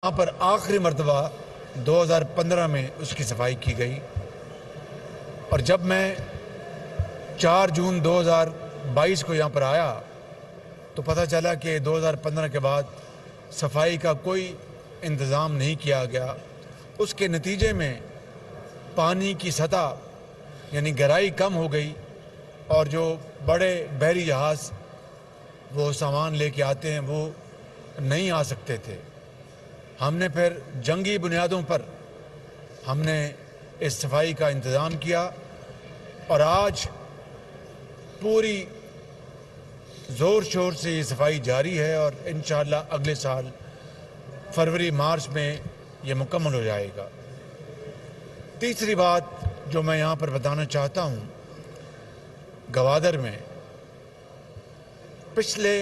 یہاں پر آخری مرتبہ 2015 میں اس کی صفائی کی گئی، اور جب میں 4 جون 2022 کو یہاں پر آیا تو پتہ چلا کہ 2015 کے بعد صفائی کا کوئی انتظام نہیں کیا گیا۔ اس کے نتیجے میں پانی کی سطح یعنی گہرائی کم ہو گئی، اور جو بڑے بحری جہاز وہ سامان لے کے آتے ہیں وہ نہیں آ سکتے تھے۔ ہم نے پھر جنگی بنیادوں پر ہم نے اس صفائی کا انتظام کیا، اور آج پوری زور شور سے یہ صفائی جاری ہے، اور انشاءاللہ اگلے سال فروری مارچ میں یہ مکمل ہو جائے گا۔ تیسری بات جو میں یہاں پر بتانا چاہتا ہوں، گوادر میں پچھلے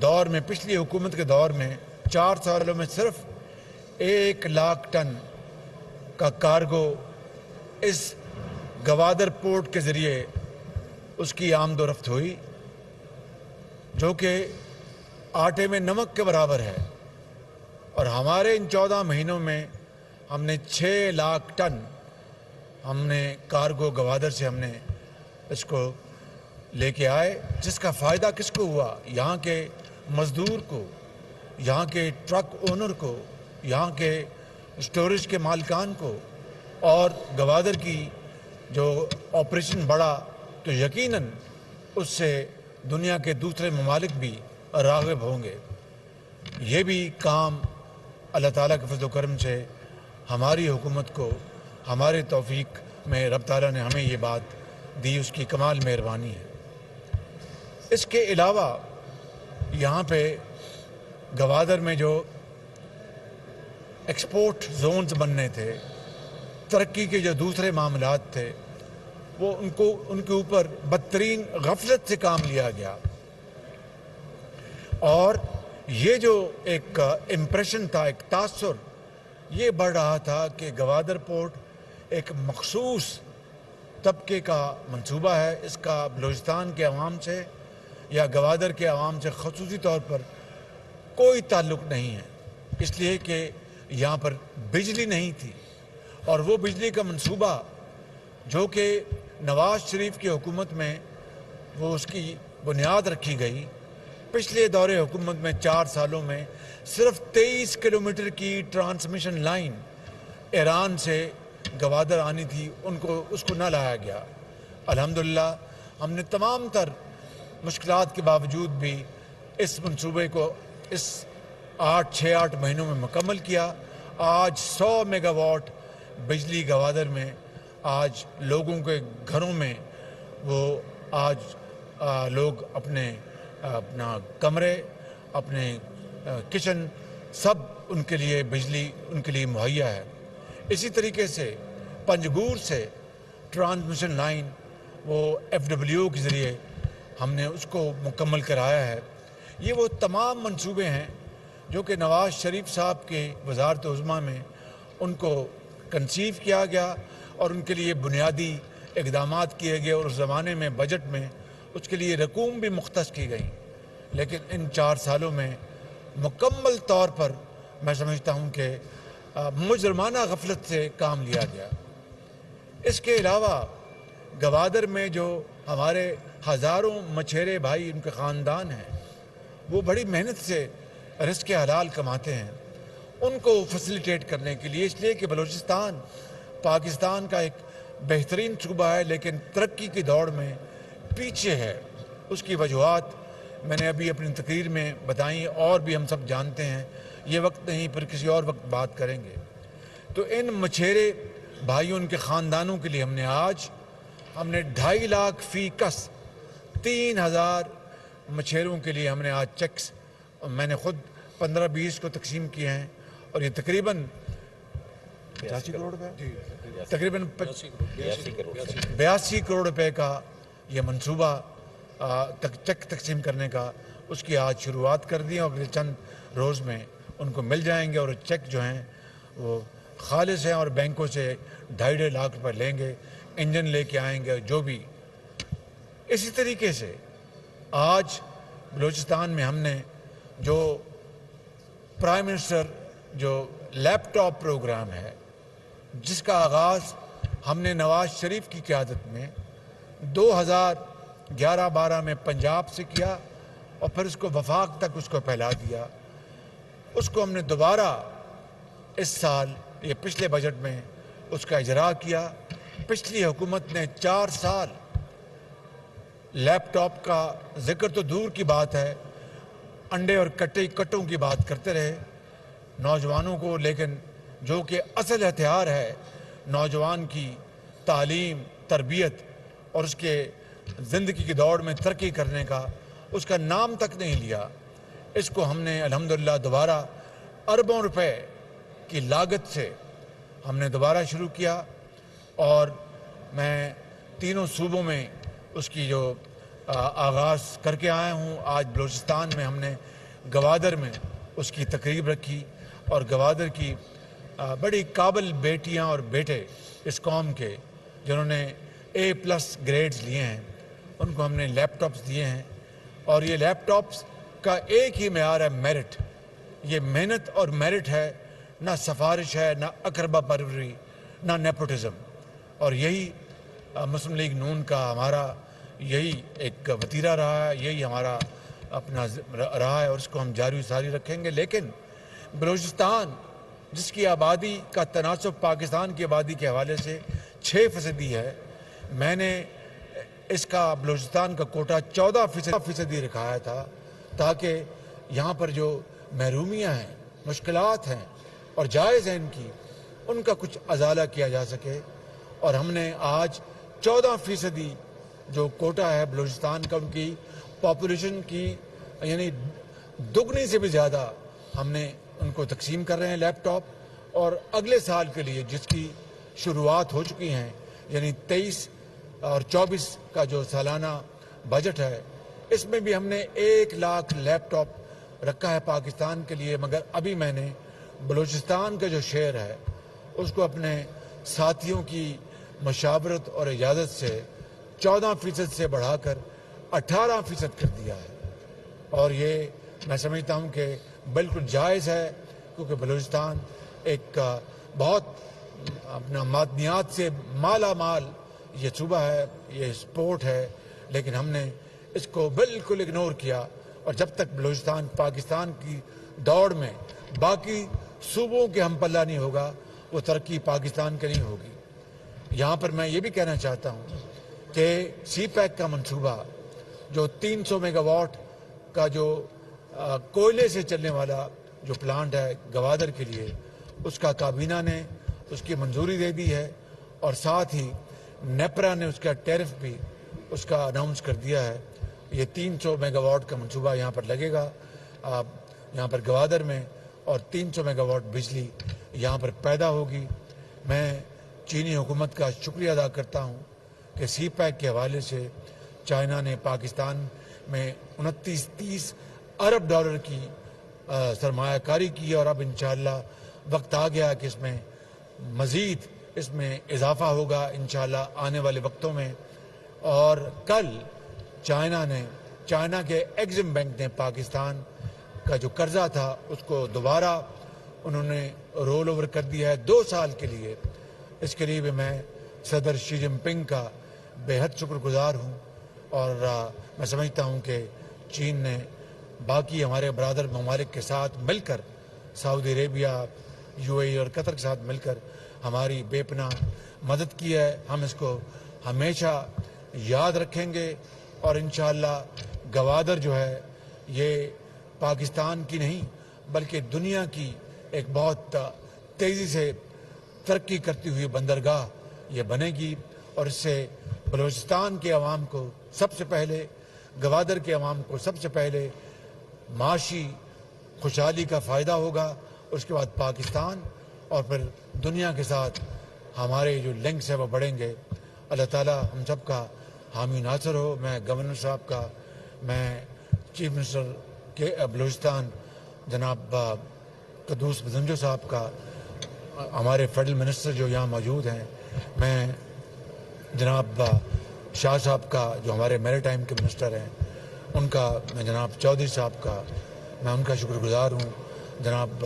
دور میں، پچھلی حکومت کے دور میں 4 سالوں میں صرف 1 لاکھ ٹن کا کارگو اس گوادر پورٹ کے ذریعے اس کی آمد و رفت ہوئی، جو کہ آٹے میں نمک کے برابر ہے۔ اور ہمارے ان 14 مہینوں میں ہم نے 6 لاکھ ٹن ہم نے کارگو گوادر سے ہم نے اس کو لے کے آئے، جس کا فائدہ کس کو ہوا؟ یہاں کے مزدور کو، یہاں کے ٹرک اونر کو، یہاں کے اسٹوریج کے مالکان کو، اور گوادر کی جو آپریشن بڑھا تو یقیناً اس سے دنیا کے دوسرے ممالک بھی راغب ہوں گے۔ یہ بھی کام اللہ تعالیٰ کے فضل و کرم سے ہماری حکومت کو، ہمارے توفیق میں رب تعالیٰ نے ہمیں یہ بات دی، اس کی کمال مہربانی ہے۔ اس کے علاوہ یہاں پہ گوادر میں جو ایکسپورٹ زونز بننے تھے، ترقی کے جو دوسرے معاملات تھے، وہ ان کے اوپر بدترین غفلت سے کام لیا گیا، اور یہ جو ایک امپریشن تھا، ایک تاثر یہ بڑھ رہا تھا کہ گوادر پورٹ ایک مخصوص طبقے کا منصوبہ ہے، اس کا بلوچستان کے عوام سے یا گوادر کے عوام سے خصوصی طور پر کوئی تعلق نہیں ہے، اس لیے کہ یہاں پر بجلی نہیں تھی، اور وہ بجلی کا منصوبہ جو کہ نواز شریف کی حکومت میں وہ اس کی بنیاد رکھی گئی، پچھلے دور حکومت میں 4 سالوں میں صرف 23 کلومیٹر کی ٹرانسمیشن لائن ایران سے گوادر آنی تھی، اس کو نہ لایا گیا۔ الحمدللہ ہم نے تمام تر مشکلات کے باوجود بھی اس منصوبے کو اس 6-8 مہینوں میں مکمل کیا۔ آج 100 میگا واٹ بجلی گوادر میں آج لوگوں کے گھروں میں وہ آج لوگ اپنا کمرے، اپنے کچن، سب ان کے لیے بجلی ان کے لیے مہیا ہے۔ اسی طریقے سے پنجگور سے ٹرانسمیشن لائن وہ FWO کے ذریعے ہم نے اس کو مکمل کرایا ہے۔ یہ وہ تمام منصوبے ہیں جو کہ نواز شریف صاحب کے وزارت عظمیٰ میں ان کو کنسیو کیا گیا، اور ان کے لیے بنیادی اقدامات کیے گئے، اور اس زمانے میں بجٹ میں اس کے لیے رقوم بھی مختص کی گئی، لیکن ان 4 سالوں میں مکمل طور پر میں سمجھتا ہوں کہ مجرمانہ غفلت سے کام لیا گیا۔ اس کے علاوہ گوادر میں جو ہمارے ہزاروں مچھیرے بھائی، ان کے خاندان ہیں، وہ بڑی محنت سے رزق حلال کماتے ہیں، ان کو فیسیلیٹیٹ کرنے کے لیے، اس لیے کہ بلوچستان پاکستان کا ایک بہترین صوبہ ہے لیکن ترقی کی دوڑ میں پیچھے ہے۔ اس کی وجوہات میں نے ابھی اپنی تقریر میں بتائیں، اور بھی ہم سب جانتے ہیں، یہ وقت نہیں، پھر کسی اور وقت بات کریں گے۔ تو ان مچھیرے بھائیوں، ان کے خاندانوں کے لیے ہم نے 2.5 لاکھ فی کس 3000 مچھیروں کے لیے ہم نے آج چیکس، میں نے خود 15-20 کو تقسیم کیے ہیں، اور یہ تقریباً 85 کروڑ روپے، تقریباً 82 کروڑ روپے کا یہ منصوبہ چیک تقسیم کرنے کا، اس کی آج شروعات کر دی، اور اگلے چند روز میں ان کو مل جائیں گے، اور چیک جو ہیں وہ خالص ہیں، اور بینکوں سے 2.5 لاکھ روپے لیں گے، انجن لے کے آئیں گے جو بھی۔ اسی طریقے سے آج بلوچستان میں ہم نے جو پرائم منسٹر جو لیپ ٹاپ پروگرام ہے جس کا آغاز ہم نے نواز شریف کی قیادت میں 2011-12 میں پنجاب سے کیا اور پھر اس کو وفاق تک اس کو پھیلا دیا، اس کو ہم نے دوبارہ اس سال یہ پچھلے بجٹ میں اس کا اجرا کیا۔ پچھلی حکومت نے 4 سال لیپ ٹاپ کا ذکر تو دور کی بات ہے، انڈے اور کٹوں کی بات کرتے رہے نوجوانوں کو، لیکن جو کہ اصل ہتھیار ہے نوجوان کی تعلیم، تربیت اور اس کے زندگی کی دوڑ میں ترقی کرنے کا، اس کا نام تک نہیں لیا۔ اس کو ہم نے الحمدللہ دوبارہ اربوں روپے کی لاگت سے ہم نے دوبارہ شروع کیا، اور میں تینوں صوبوں میں اس کی جو آغاز کر کے آیا ہوں۔ آج بلوچستان میں ہم نے گوادر میں اس کی تقریب رکھی، اور گوادر کی بڑی قابل بیٹیاں اور بیٹے اس قوم کے جنہوں نے A+ گریڈز لیے ہیں، ان کو ہم نے لیپ ٹاپس دیے ہیں، اور یہ لیپ ٹاپس کا ایک ہی معیار ہے میرٹ۔ یہ محنت اور میرٹ ہے، نہ سفارش ہے، نہ اقربا پروری، نہ نیپوٹزم۔ اور یہی مسلم لیگ نون کا ہمارا یہی ایک وتیرہ رہا ہے، یہی ہمارا اپنا رہا ہے، اور اس کو ہم جاری و ساری رکھیں گے۔ لیکن بلوچستان جس کی آبادی کا تناسب پاکستان کی آبادی کے حوالے سے 6% ہے، میں نے اس کا بلوچستان کا کوٹا 14% رکھایا تھا، تاکہ یہاں پر جو محرومیاں ہیں، مشکلات ہیں اور جائز ہیں ان کا کچھ ازالہ کیا جا سکے۔ اور ہم نے آج 14% جو کوٹا ہے بلوچستان کا، ان کی پاپولیشن کی یعنی دگنی سے بھی زیادہ ہم نے ان کو تقسیم کر رہے ہیں لیپ ٹاپ۔ اور اگلے سال کے لیے جس کی شروعات ہو چکی ہیں، یعنی 23 اور 24 کا جو سالانہ بجٹ ہے، اس میں بھی ہم نے 1 لاکھ لیپ ٹاپ رکھا ہے پاکستان کے لیے۔ مگر ابھی میں نے بلوچستان کا جو شیئر ہے اس کو اپنے ساتھیوں کی مشاورت اور اجازت سے 14% سے بڑھا کر 18% کر دیا ہے، اور یہ میں سمجھتا ہوں کہ بالکل جائز ہے، کیونکہ بلوچستان ایک بہت اپنا معدنیات سے مالا مال یہ صوبہ ہے، یہ سپورٹ ہے، لیکن ہم نے اس کو بالکل اگنور کیا۔ اور جب تک بلوچستان پاکستان کی دوڑ میں باقی صوبوں کے ہم پلہ نہیں ہوگا، وہ ترقی پاکستان کی نہیں ہوگی۔ یہاں پر میں یہ بھی کہنا چاہتا ہوں کہ سی پیک کا منصوبہ جو 300 میگا واٹ کا جو کوئلے سے چلنے والا جو پلانٹ ہے گوادر کے لیے، اس کا کابینہ نے اس کی منظوری دے دی ہے، اور ساتھ ہی نیپرا نے اس کا ٹیرف بھی اس کا اناؤنس کر دیا ہے۔ یہ 300 میگا واٹ کا منصوبہ یہاں پر لگے گا یہاں پر گوادر میں، اور 300 میگا واٹ بجلی یہاں پر پیدا ہوگی۔ میں چینی حکومت کا شکریہ ادا کرتا ہوں کہ سی پیک کے حوالے سے چائنا نے پاکستان میں 29-30 ارب ڈالر کی سرمایہ کاری کی، اور اب انشاءاللہ وقت آ گیا کہ اس میں مزید اس میں اضافہ ہوگا انشاءاللہ آنے والے وقتوں میں۔ اور کل چائنا کے ایگزم بینک نے پاکستان کا جو قرضہ تھا اس کو دوبارہ انہوں نے رول اوور کر دیا ہے 2 سال کے لیے۔ اس کے لیے بھی میں صدر شی جن پنگ کا بے حد شکر گزار ہوں، اور میں سمجھتا ہوں کہ چین نے باقی ہمارے برادر ممالک کے ساتھ مل کر، سعودی عربیہ، UAE اور قطر کے ساتھ مل کر ہماری بے پناہ مدد کی ہے۔ ہم اس کو ہمیشہ یاد رکھیں گے، اور انشاءاللہ گوادر جو ہے یہ پاکستان کی نہیں بلکہ دنیا کی ایک بہت تیزی سے ترقی کرتی ہوئی بندرگاہ یہ بنے گی، اور اس سے بلوچستان کے عوام کو سب سے پہلے، گوادر کے عوام کو سب سے پہلے معاشی خوشحالی کا فائدہ ہوگا، اس کے بعد پاکستان، اور پھر دنیا کے ساتھ ہمارے جو لنکس ہیں وہ بڑھیں گے۔ اللہ تعالیٰ ہم سب کا حامی ناصر ہو۔ میں گورنر صاحب کا، میں چیف منسٹر کے بلوچستان جناب قدوس بزنجو صاحب کا، ہمارے فیڈرل منسٹر جو یہاں موجود ہیں، میں جناب شاہ صاحب کا جو ہمارے میری ٹائم کے منسٹر ہیں ان کا، میں جناب چودھری صاحب کا میں ان کا شکر گزار ہوں، جناب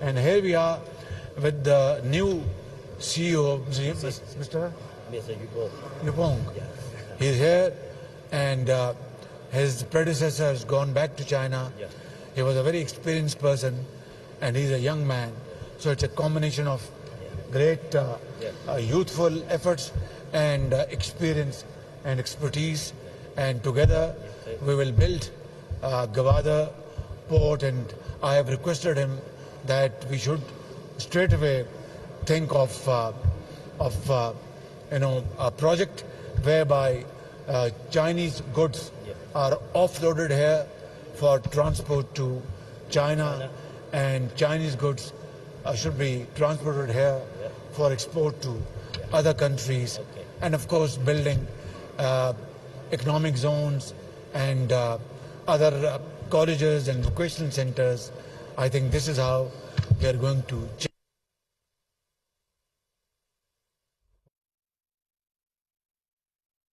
And here we are with the new CEO, Mr. Yupong. He's here, and his predecessor has gone back to China. He was a very experienced person, and he's a young man. So it's a combination of great youthful efforts and experience and expertise, and together we will build Gwadar port. And I have requested him that we should straight away think of a project whereby Chinese goods are offloaded here for transport to China, and Chinese goods should be transported here for export to other countries. And of course building economic zones and other colleges and vocational centers. I think this is how we are going to change.